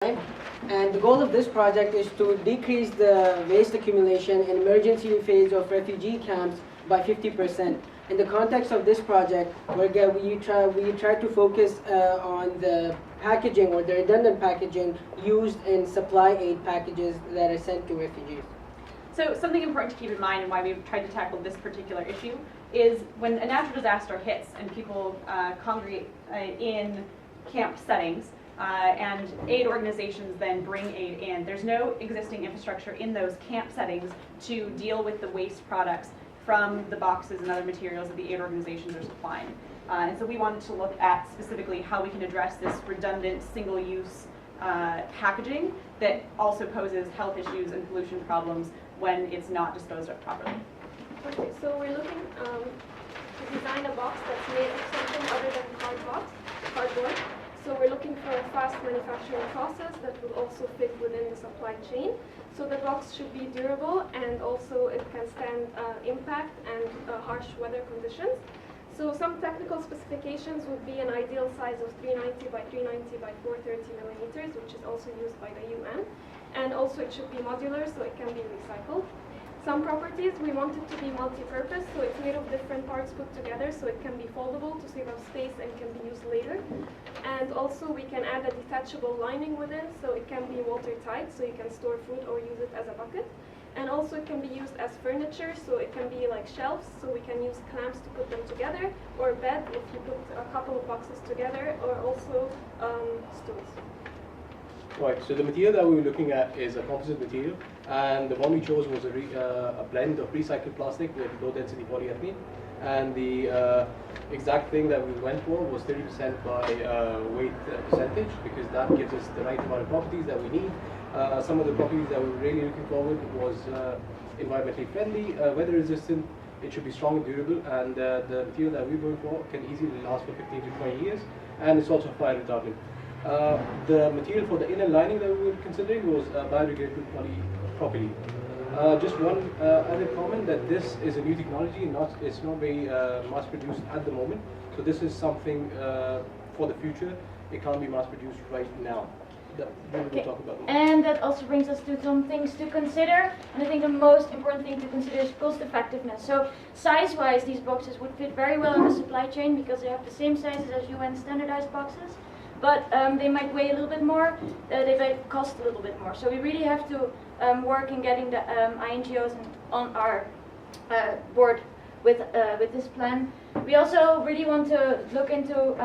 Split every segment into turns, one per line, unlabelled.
And the goal of this project is to decrease the waste accumulation in emergency phase of refugee camps by 50%. In the context of this project, we try to focus on the packaging or the redundant packaging used in supply aid packages that are sent to refugees.
So something important to keep in mind and why we've tried to tackle this particular issue is when a natural disaster hits and people congregate in camp settings, and aid organizations then bring aid in. There's no existing infrastructure in those camp settings to deal with the waste products from the boxes and other materials that the aid organizations are supplying. And so we wanted to look at specifically how we can address this redundant single-use packaging that also poses health issues and pollution problems when it's not disposed of properly.
Okay, so we're looking to design a box that's made of something other than cardboard. So we're looking for a fast manufacturing process that will also fit within the supply chain. So the box should be durable and also it can stand impact and harsh weather conditions. So some technical specifications would be an ideal size of 390 by 390 by 430 millimeters, which is also used by the UN. And also it should be modular, so it can be recycled. Some properties, we want it to be multi-purpose, so it's made of different parts put together, so it can be foldable to save up space and can be used later. And also we can add a detachable lining within, so it can be watertight, so you can store food or use it as a bucket. And also it can be used as furniture, so it can be like shelves, so we can use clamps to put them together, or bed if you put a couple of boxes together, or also stools.
Right, so the material that we were looking at is a composite material, and the one we chose was a blend of recycled plastic with low density polyethylene, and the exact thing that we went for was 30% by weight percentage, because that gives us the right amount of properties that we need. Some of the properties that we were really looking forward was environmentally friendly, weather resistant, it should be strong and durable, and the material that we're going for can easily last for 15 to 20 years, and it's also fire retardant. The material for the inner lining that we were considering was biodegradable polypropylene. Just one other comment, that this is a new technology, it's not very mass produced at the moment. So this is something for the future. It can't be mass produced right now.
Okay. And that also brings us to some things to consider, and I think the most important thing to consider is cost effectiveness. So size-wise, these boxes would fit very well in the supply chain because they have the same sizes as UN standardized boxes, but they might weigh a little bit more, they might cost a little bit more. So we really have to work in getting the INGOs on our board with this plan. We also really want to look into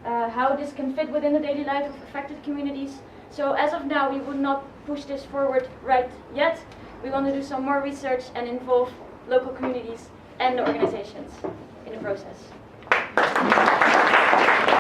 how this can fit within the daily life of affected communities. So as of now, we would not push this forward right yet. We want to do some more research and involve local communities and the organizations in the process.